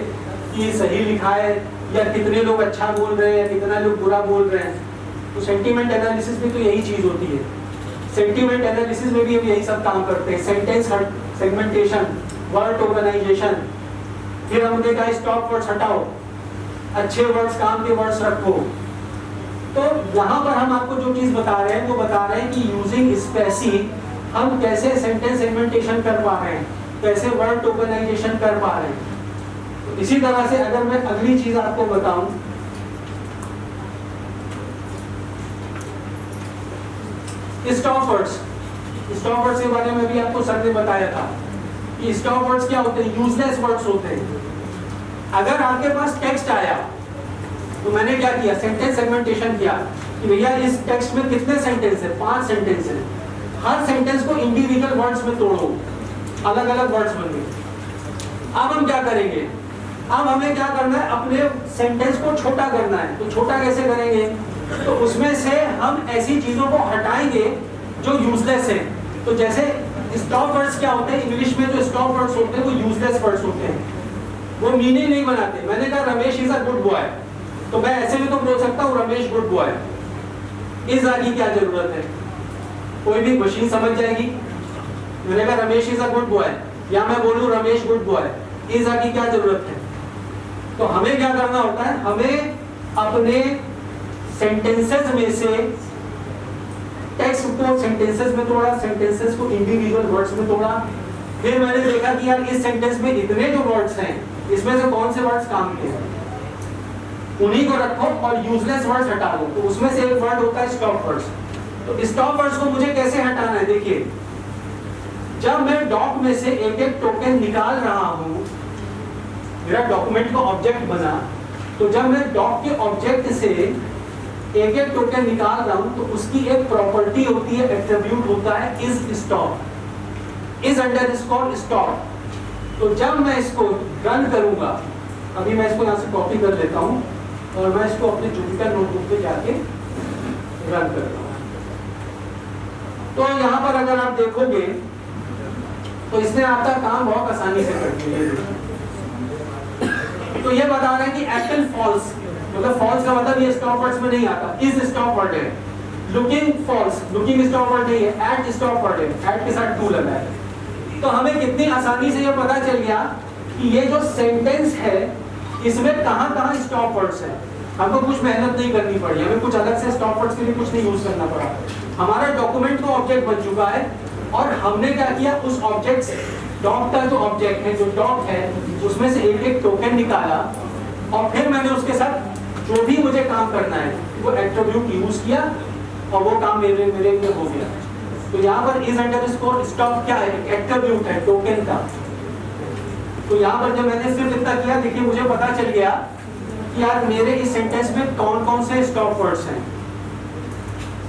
कि सही लिखा है या कितने लोग अच्छा बोल रहे हैं या कितना लोग बुरा बोल रहे हैं। तो सेंटीमेंट एनालिसिस में तो यही चीज होती है। सेंटीमेंट एनालिसिस में भी हम यही सब काम करते हैं, सेंटेंस सेगमेंटेशन, वर्ड टोकनाइजेशन। फिर हमने कहा स्टॉप वर्ड्स हटाओ, अच्छे वर्ड्स, काम के वर्ड्स रखो। तो यहाँ पर हम आपको जो चीज बता रहे हैं वो बता रहे हैं कि यूजिंग स्पेसी हम कैसे सेंटेंस सेगमेंटेशन कर पा रहे हैं, कैसे वर्ड टोकनाइजेशन कर पा रहे हैं। इसी तरह से अगर मैं अगली चीज आपको बताऊं, स्टॉप वर्ड्स के बारे में भी आपको सर ने बताया था कि स्टॉप वर्ड्स क्या होते हैं, यूजलेस वर्ड्स होते हैं। अगर आपके पास टेक्स्ट आया तो मैंने क्या किया, सेंटेंस सेगमेंटेशन किया कि भैया इस टेक्स्ट में कितने सेंटेंस है, 5 सेंटेंस है। हर सेंटेंस को इंडिविजुअल वर्ड्स में तोड़ो, अलग अलग वर्ड्स बन गए। अब हम क्या करेंगे, अब हमें क्या करना है, अपने सेंटेंस को छोटा करना है। तो छोटा कैसे करेंगे, तो उसमें से हम ऐसी चीजों को हटाएंगे जो यूजलेस है। तो जैसे स्टॉप वर्ड्स क्या होते हैं, इंग्लिश में जो स्टॉप वर्ड्स होते हैं वो यूजलेस वर्ड्स होते हैं, वो मीनिंग नहीं बनाते। मैंने कहा Ramesh is a good boy, तो मैं ऐसे भी तो बोल सकता हूँ रमेश गुड बॉय। इज आ की क्या जरूरत है, कोई भी मशीन समझ जाएगी। मैंने कहा Ramesh is a good boy, या मैं बोलूं रमेश गुड बॉय, इज आ की क्या जरूरत है। तो हमें क्या करना होता है, हमें अपने सेंटेंसेस में से टेक्स्ट को सेंटेंसेस में तोड़ा, सेंटेंसेस को इंडिविजुअल वर्ड्स में तोड़ा। फिर मैंने देखा कि यार इस सेंटेंस में इतने जो वर्ड्स हैं, इसमें से कौन से वर्ड्स काम के हैं, उन्हीं को रखो और यूजलेस वर्ड्स हटा दो। तो उसमें से एक वर्ड होता है स्टॉप वर्ड्स। तो स्टॉप वर्ड्स को मुझे कैसे हटाना है, देखिए जब मैं डॉक में से एक एक टोकन निकाल रहा हूं, मेरा डॉक्यूमेंट का ऑब्जेक्ट बना, तो जब मैं डॉक के ऑब्जेक्ट से एक एक टोकन निकाल रहा हूं तो उसकी एक प्रॉपर्टी होती है, एट्रिब्यूट होता है is stop, is underscore stop. तो जब मैं इसको रन करूंगा, अभी मैं इसको यहां से कॉपी कर लेता हूं और मैं इसको अपने जुपिटर नोटबुक पे जाके रन करता हूं। तो यहां पर अगर आप देखोगे तो इसने आपका काम बहुत आसानी से कर दिया। तो ये बता रहे हैं कि एक्चुअल फॉल्स, मतलब फॉल्स का मतलब ये स्टॉप वर्ड्स में नहीं आता, इज स्टॉप वर्ड है। Looking false, looking stop word नहीं है, एट स्टॉप वर्ड है, एट के साथ टू लगा है। तो हमें कितनी आसानी से ये पता चल गया कि ये जो सेंटेंस है इसमें कहां-कहां स्टॉप वर्ड्स है। हमको कुछ मेहनत नहीं करनी पड़ी, हमें कुछ अलग से स्टॉप वर्ड्स के लिए कुछ नहीं यूज करना पड़ा। हमारा डॉक्यूमेंट का ऑब्जेक्ट बन चुका है और हमने क्या किया, उस ऑब्जेक्ट से डॉक का जो ऑब्जेक्ट है, जो डॉक है, उसमें से एक एक टोकन निकाला और फिर मैंने उसके साथ जो भी मुझे काम करना है वो एट्रिब्यूट यूज किया और वो काम मेरे में हो गया। तो यहाँ पर इज अंडरस्कोर स्टॉप क्या है, एट्रिब्यूट है टोकन का। तो यहाँ पर जब मैंने सिर्फ इतना किया, देखिए मुझे पता चल गया कि यार मेरे इस सेंटेंस में कौन कौन से स्टॉप वर्ड्स हैं।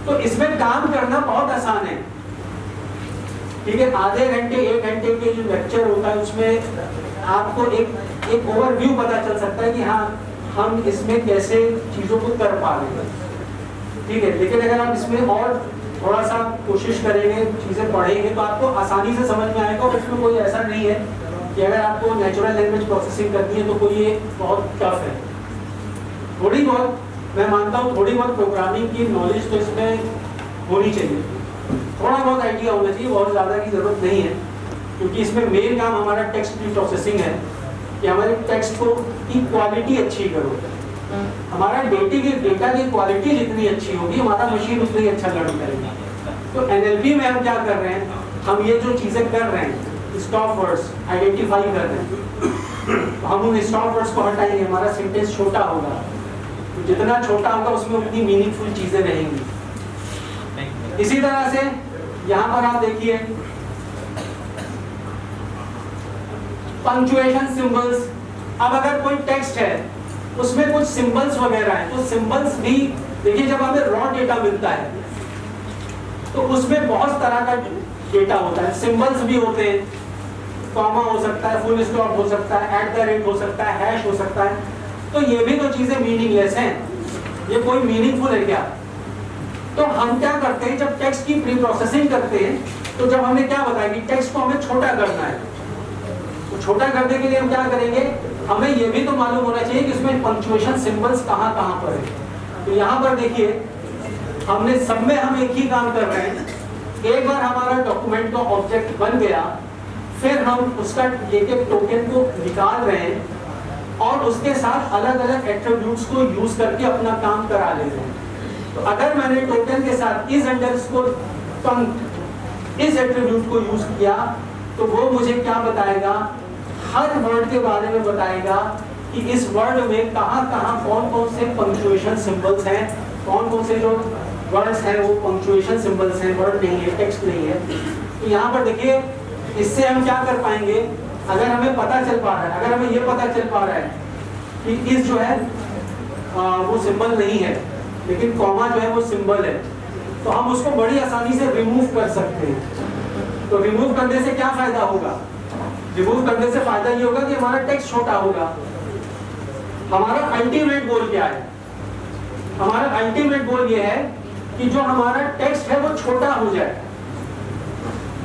तो इसमें काम करना बहुत आसान है, ठीक है। आधे घंटे 1 घंटे के जो लेक्चर होता है उसमें आपको एक ओवरव्यू पता चल सकता है कि हाँ हम इसमें कैसे चीजों को कर पा रहे हैं, ठीक है। लेकिन अगर आप इसमें और थोड़ा सा कोशिश करेंगे, चीजें पढ़ेंगे तो आपको आसानी से समझ में आएगा। और इसमें कोई ऐसा नहीं है कि अगर आपको नेचुरल लैंग्वेज प्रोसेसिंग करनी है तो कोई ये बहुत टफ है। थोड़ी बहुत मैं मानता हूँ, थोड़ी बहुत प्रोग्रामिंग की नॉलेज तो इसमें होनी चाहिए, थोड़ा बहुत आइडिया होना चाहिए, बहुत ज़्यादा की जरूरत नहीं है। क्योंकि इसमें मेन काम हमारा टेक्स्ट की प्रोसेसिंग है कि हमारे टेक्स्ट को की क्वालिटी अच्छी करो। हमारा डेटा की क्वालिटी जितनी अच्छी होगी हमारा मशीन उतना ही अच्छा लर्न करेगा। तो एनएलपी में हम क्या कर रहे हैं, हम ये जो चीज़ें कर रहे हैं, स्टॉप वर्ड्स आइडेंटिफाई कर रहे हैं, तो हम उन स्टॉप वर्ड्स को हटाएंगे, हमारा सेंटेंस छोटा होगा। तो जितना छोटा होगा उसमें उतनी मीनिंगफुल चीज़ें रहेंगी। इसी तरह से यहाँ पर आप देखिए पंक्चुएशन सिंबल्स। अब अगर कोई टेक्स्ट है उसमें कुछ सिंबल्स वगैरह हैं, तो सिंबल्स भी देखिए, जब हमें रॉ डेटा मिलता है तो उसमें बहुत तरह का डेटा होता है। सिंबल्स भी होते हैं, कॉमा हो सकता है, फुल स्टॉप हो सकता है, एट द रेट हो सकता है, हैश हो सकता है। तो ये भी तो चीजें मीनिंगलेस हैं, ये कोई मीनिंगफुल है क्या? तो हम क्या करते हैं, जब टेक्स्ट की प्री प्रोसेसिंग करते हैं तो जब हमने क्या बताया कि टेक्स्ट को हमें छोटा करना है, तो छोटा करने के लिए हम क्या करेंगे, हमें ये भी तो मालूम होना चाहिए कि उसमें पंक्चुएशन सिंबल्स कहाँ कहाँ पर है। तो यहाँ पर देखिए हमने सब में हम एक ही काम कर रहे हैं। एक बार हमारा डॉक्यूमेंट का ऑब्जेक्ट बन गया, फिर हम उसका एक एक टोकन को निकाल रहे हैं और उसके साथ अलग अलग एट्रीब्यूट्स को यूज करके अपना काम करा ले रहे हैं। तो अगर मैंने टोकन के साथ इस अंडरस्कोर पंक्ट इस एट्रीब्यूट को यूज किया तो वो मुझे क्या बताएगा, हर वर्ड के बारे में बताएगा कि इस वर्ड में कहाँ कहाँ कौन कौन से पंक्चुएशन सिंबल्स हैं, कौन कौन से जो वर्ड्स हैं वो पंक्चुएशन सिंबल्स हैं, वर्ड नहीं है, टेक्स्ट नहीं है। तो यहाँ पर देखिए इससे हम क्या कर पाएंगे, अगर हमें पता चल पा रहा है, अगर हमें ये पता चल पा रहा है कि इस जो है वो सिंबल नहीं है लेकिन कॉमा जो है वो सिंबल है, तो हम उसको बड़ी आसानी से रिमूव कर सकते हैं। तो रिमूव करने से क्या फायदा होगा, रिमूव करने से फायदा ये होगा कि हमारा टेक्स्ट छोटा होगा। हमारा अल्टीमेट गोल क्या है, हमारा अल्टीमेट गोल ये है कि जो हमारा टेक्स्ट है वो छोटा हो जाए,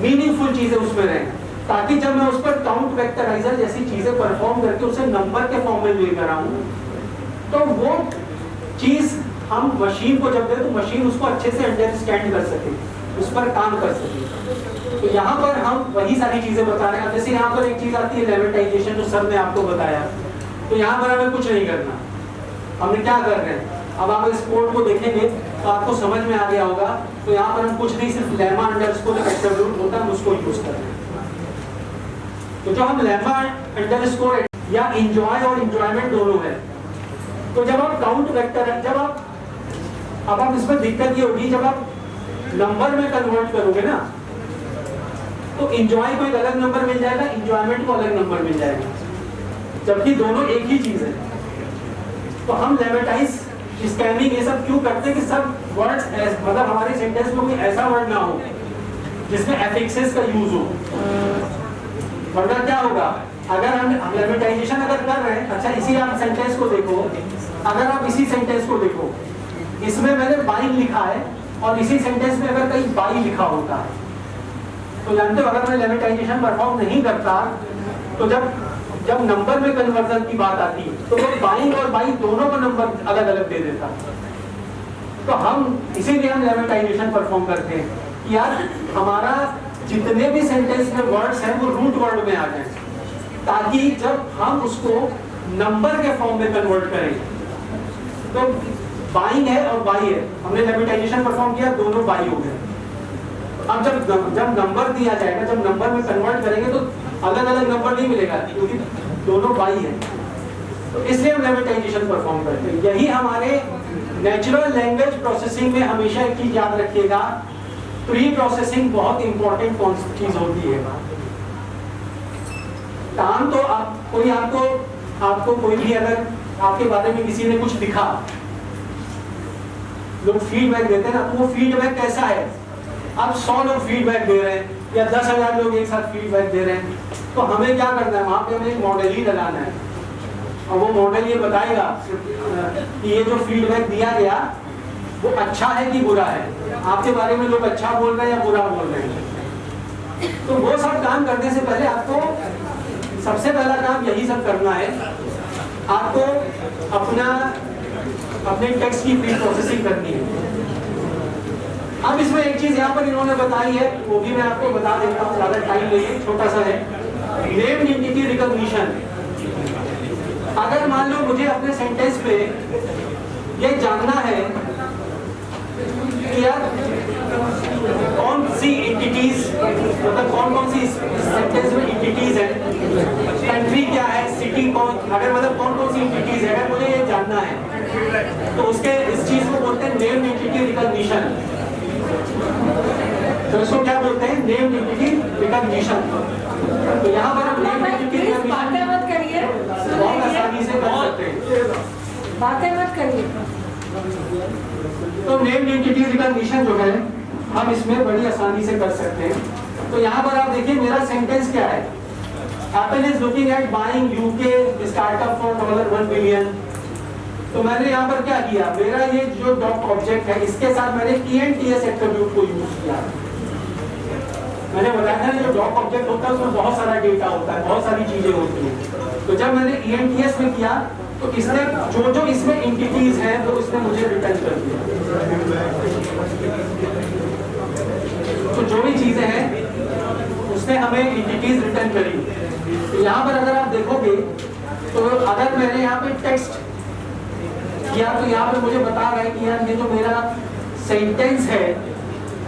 मीनिंगफुल चीजें उसमें रहें, ताकि जब मैं उस पर काउंट वेक्टराइजर जैसी चीजें परफॉर्म करके उसे नंबर के फॉर्म में लेकर आऊं तो वो चीज हम मशीन को जब दें तो मशीन उसको अच्छे से अंडरस्टैंड कर सके, उस पर काम कर सके। तो यहाँ पर हम वही सारी चीजें बता रहे हैं। जैसे यहाँ पर एक चीज आती है लेमेटाइजेशन, जो सर ने आपको बताया, तो यहाँ पर हमें कुछ नहीं करना, हमने क्या कर रहे हैं, अब आप इस कोड को देखेंगे तो आपको समझ में आ गया होगा। तो यहाँ पर हम कुछ नहीं, सिर्फ लेमा अंडरस्कोर एट्रीब्यूट होता है, हम उसको यूज कर रहे हैं। तो जो हम लेमा अंडरस्कोर या एंजॉय और एंजॉयमेंट दोनों है, तो जब आप काउंट वेक्टर, जब आप इसमें दिक्कत ये होगी, जब आप नंबर में कन्वर्ट करोगे ना तो एंजॉय को एक अलग नंबर मिल जाएगा, एंजॉयमेंट को अलग नंबर मिल जाएगा, जबकि दोनों एक ही चीज है। तो हम लेमेटाइज स्कैनिंग ये सब क्यों करते हैं कि सब वर्ड्स, मतलब हमारे सेंटेंस में कोई ऐसा वर्ड ना हो जिसमें एफिक्सेस का यूज हो, वरना क्या होगा, अगर हम लेमेटाइजेशन अगर कर रहे हैं, अच्छा इसी आप सेंटेंस को देखो, अगर आप इसी सेंटेंस को देखो, इसमें मैंने बाइंग लिखा है और इसी सेंटेंस में अगर कहीं बाई लिखा होता है तो जानते हो, अगर मैं लेमेटाइजेशन परफॉर्म नहीं करता तो जब नंबर में कन्वर्जन की बात आती तो वो बाइंग और बाई दोनों का नंबर अलग अलग दे देता। तो हम इसीलिए हम लेमेटाइजेशन परफॉर्म करते हैं कि यार हमारा जितने भी सेंटेंस में वर्ड्स हैं वो रूट वर्ड में आ जाए, ताकि जब हम उसको नंबर के फॉर्म में कन्वर्ट करें तो बाइंग है और बाई है, हमने लेमेटाइजेशन परफॉर्म किया, दोनों बाई हो गए। अब जब नंबर दिया जाएगा, जब नंबर में कन्वर्ट करेंगे तो अलग अलग नंबर नहीं मिलेगा क्योंकि दोनों बाई है। तो इसलिए हम लेमेटाइजेशन परफॉर्म करते हैं। यही हमारे नेचुरल लैंग्वेज प्रोसेसिंग में हमेशा एक चीज याद रखिएगा, प्री प्रोसेसिंग बहुत इंपॉर्टेंट चीज होती है। काम तो आपको कोई भी अगर आपके बारे में किसी ने कुछ लिखा, लोग फीडबैक देते हैं ना, तो वो फीडबैक कैसा है, अब 100 लोग फीडबैक दे रहे हैं या 10,000 लोग एक साथ फीडबैक दे रहे हैं, तो हमें क्या करना है, वहां पे हमें एक मॉडल ही लगाना है और वो मॉडल ये बताएगा कि ये जो फीडबैक दिया गया वो अच्छा है कि बुरा है, आपके बारे में लोग अच्छा बोल रहे हैं या बुरा बोल रहे हैं। तो वो सब काम करने से पहले आपको सबसे पहला काम यही सब करना है, आपको अपने टेक्स्ट की प्री प्रोसेसिंग करनी है। अब इसमें एक चीज यहाँ पर इन्होंने बताई है, वो भी मैं आपको बता देता हूँ, ज्यादा टाइम नहीं, छोटा सा है, नेम एंटिटी रिकॉग्निशन। अगर मान लो मुझे अपने सेंटेंस पे ये जानना है कि यार कौन सी एंटिटीज, मतलब कौन कौन सी सेंटेंस में एंटिटीज है, कंट्री क्या है, सिटी कौन, अगर मतलब कौन कौन सी एंटिटीज है, अगर मुझे ये जानना है तो उसके इस चीज को बोलते हैं नेम एंटिटी रिकॉग्निशन। तो इसको क्या बोलते हैं, नेम एंटिटी रिकॉग्निशन। तो यहाँ पर हम नेम एंटिटी रिकॉग्निशन बहुत आसानी से कर सकते हैं, बातें मत करिए। तो नेम एंटिटी रिकॉग्निशन जो है हम इसमें बड़ी आसानी से कर सकते हैं। तो यहाँ पर आप देखिए मेरा सेंटेंस क्या है, Apple is looking at buying UK startup for $1 billion। तो मैंने यहाँ पर क्या किया, मेरा ये जो डॉक ऑब्जेक्ट है इसके साथ मैंने ENTS एट्रीब्यूट को यूज किया। मैंने बताया था ना, जो डॉक ऑब्जेक्ट होता है उसमें बहुत सारा डेटा होता है, बहुत सारी चीजें होती हैं। तो जब मैंने ENTS में किया तो इसने जो इसमें एंटिटीज हैं वो इसने मुझे रिटर्न कर दिया। तो जो भी चीजें हैं उसने हमें एंटिटीज रिटर्न करी। तो यहाँ पर अगर आप देखोगे तो अगर मैंने यहाँ पे टेक्स्ट किया तो यहाँ पे मुझे बता रहा है कि यार ये जो मेरा सेंटेंस है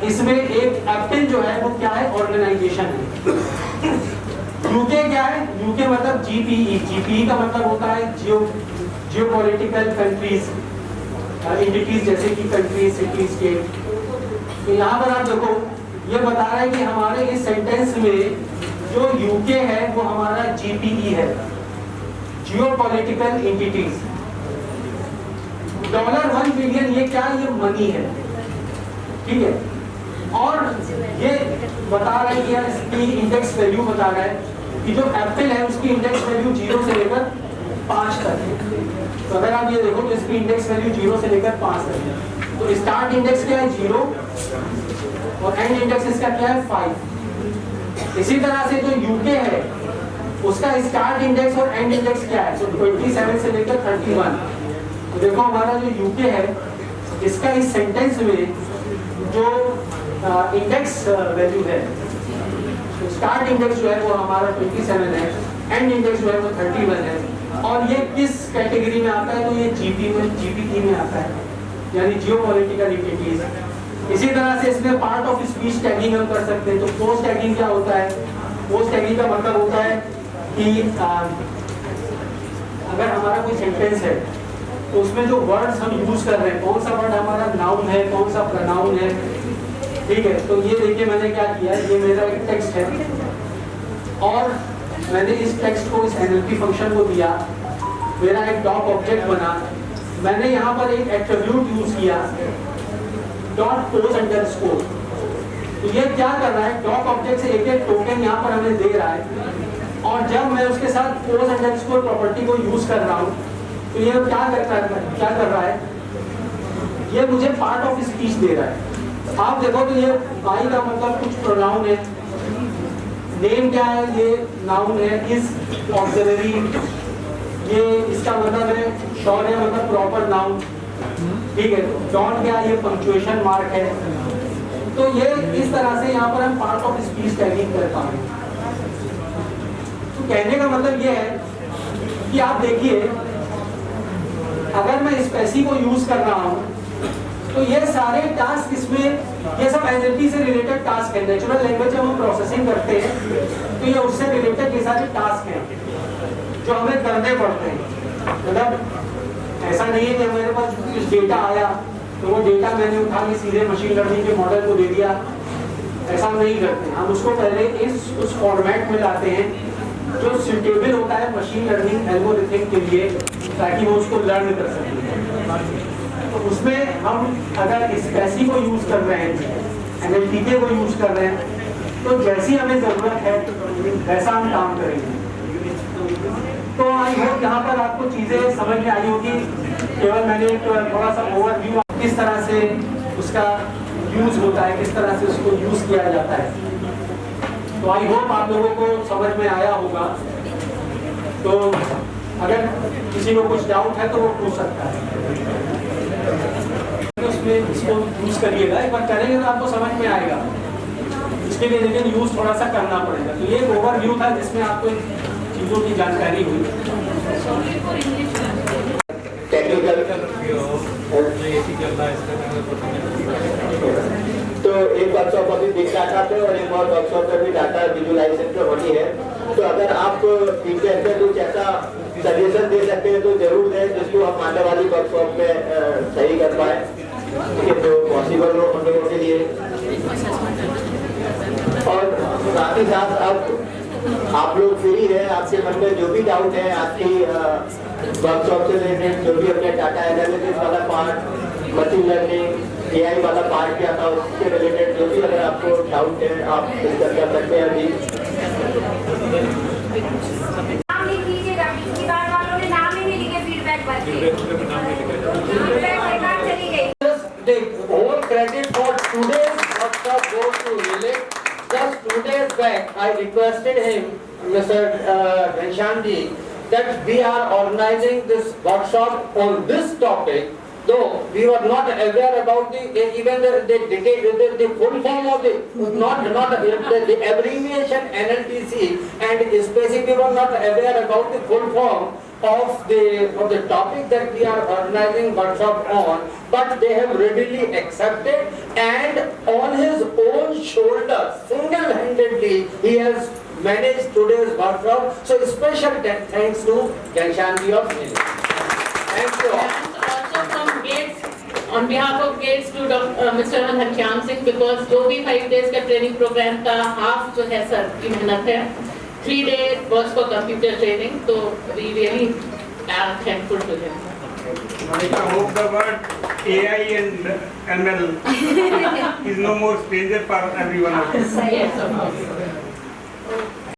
इसमें एक एप्पल जो है वो क्या है, ऑर्गेनाइजेशन है। यूके क्या है, यूके मतलब GPE का मतलब होता है जियोपॉलिटिकल कंट्रीज, एंटिटीज जैसे कि कंट्रीज, सिटी, स्टेट। तो यहाँ पर आप देखो ये बता रहा है कि हमारे इस सेंटेंस में जो यूके है वो हमारा GPE है, जियोपॉलिटिकल एंटिटीज। $1 बिलियन ये क्या, ये मनी है, ठीक है। और ये बता रहा है कि यार इसकी इंडेक्स वैल्यू बता रहा है कि जो एप्पल है उसकी इंडेक्स वैल्यू 0 से लेकर 5 तक है। तो अगर आप ये देखो तो इसकी इंडेक्स वैल्यू 0 से लेकर 5 तक है। तो स्टार्ट इंडेक्स क्या है, 0, और एंड इंडेक्स इसका क्या है, 5। इसी तरह से जो यूके है उसका स्टार्ट इंडेक्स और एंड इंडेक्स क्या है, तो 27 से लेकर 31। तो देखो हमारा जो यूके है इसका इस सेंटेंस में जो इंडेक्स वैल्यू है, तो स्टार्ट इंडेक्स जो है वो हमारा 27 है, एंड इंडेक्स जो है वो 31 है। और ये किस कैटेगरी में आता है, तो ये GPE में आता है, यानी जियोपॉलिटिकल एंटिटीज। इसी तरह से इसमें पार्ट ऑफ स्पीच टैगिंग हम कर सकते हैं। तो पोस्ट टैगिंग क्या होता है, पोस्ट टैगिंग का मतलब होता है कि अगर हमारा कोई सेंटेंस है तो उसमें जो वर्ड्स हम यूज कर रहे हैं, कौन सा वर्ड हमारा नाउन है, कौन सा प्रोनाउन है, ठीक है। तो ये देखिए मैंने क्या किया, ये मेरा एक टेक्स्ट है और मैंने इस टेक्स्ट को इस NLP फंक्शन को दिया, मेरा एक डॉक ऑब्जेक्ट बना। मैंने यहाँ पर एक एट्रीब्यूट यूज किया .pose_। तो ये क्या कर रहा है, डॉक ऑब्जेक्ट से एक टोकन यहाँ पर हमें दे रहा है, और जब मैं उसके साथ pose_ प्रॉपर्टी को यूज कर रहा हूँ तो ये क्या कर रहा है, ये मुझे पार्ट ऑफ स्पीच दे रहा है। आप देखो तो ये बाई का मतलब कुछ प्रोनाउन है, नेम क्या है, ये नाउन है, इज ऑक्सिलरी, ये इसका मतलब है शॉर्ट है, मतलब प्रॉपर नाउन, ठीक है। डॉट क्या है, ये पंक्चुएशन मार्क है। तो ये इस तरह से यहाँ पर हम पार्ट ऑफ स्पीच टैगिंग कर पाएंगे। तो कहने का मतलब ये है कि आप देखिए अगर मैं स्पेसी को यूज कर रहा हूँ तो ये सारे टास्क इसमें, ये सब NLP से रिलेटेड टास्क है। नेचुरल लैंग्वेज जब हम प्रोसेसिंग करते हैं तो ये उससे रिलेटेड ये सारे टास्क हैं जो हमें करने पड़ते हैं। मतलब ऐसा नहीं है कि मेरे पास कुछ डेटा आया तो वो डेटा मैंने उठा के सीधे मशीन लर्निंग के मॉडल को दे दिया, ऐसा नहीं करते। हम उसको पहले उस फॉर्मेट में लाते हैं जो सुटेबल होता है मशीन लर्निंग एल्गोरिथम के लिए, ताकि वो उसको लर्न कर सके। तो उसमें हम अगर स्पेसी को यूज कर रहे हैं, NLTK को यूज कर रहे हैं, तो जैसी हमें जरूरत है वैसा हम काम करेंगे। तो आई होप यहाँ पर आपको चीजें समझ में आई होगी। केवल मैंने थोड़ा सा ओवरव्यू किस तरह से उसका यूज होता है, किस तरह से उसको यूज किया जाता है। तो आई होप आप लोगों को समझ में आया होगा। तो अगर किसी को कुछ डाउट है तो वो पूछ सकता है। उसमें इसको यूज करिएगा, एक बार करेंगे तो आपको समझ में आएगा। इसके लिए लेकिन यूज थोड़ा सा करना पड़ेगा। तो ये एक ओवरव्यू था जिसमें आपको चीजों की जानकारी हुई। तो एक वर्कशॉप अभी दिख रहा था और एक और वर्कशॉप में भी डाटा विजुअलाइजेशन पे होनी है। तो अगर आप फीडबैक में कुछ ऐसा सजेशन दे सकते हैं तो जरूर दें जिसको हम आने वाली वर्कशॉप में सही कर पाए, ठीक है, तो पॉसिबल हो हम लोगों के लिए। और साथ ही साथ अब आप लोग फ्री हैं, आपके मन में जो भी डाउट है आपकी वर्कशॉप से रिलेटेड, जो भी अपने डाटा एनालिसिस वाला पार्ट, मशीन लर्निंग, AI वाला पार्ट क्या था उसके रिलेटेड जो भी अगर आपको डाउट है आप डिस्कस कर सकते हैं। अभी नाम लिख लीजिएगा, पिछली बार वालों ने नाम ही नहीं लिखे फीडबैक पर चली गई। The whole credit for today's workshop goes to Relay. Just requested him, Mr. Ghanshyam ji, that we are organizing this workshop on this topic, though we were not aware about even the full form of the abbreviation NLTC, and especially we were not aware about the full form of the topic that we are organizing workshop on, but they have readily accepted, and on his own shoulders, single-handedly, he has managed today's workshop. So special thanks to Ghanshyam ji of Delhi. Thank you. And also from GATES, on behalf of GATES to Mr. Ghanshyam Singh, because जो भी 5 days का training programme का half जो है sir की मेहनत है, 3 days was for computer training, so we really are thankful to him. I hope the word AI and ML is no more stranger for everyone of us. Yes, of course.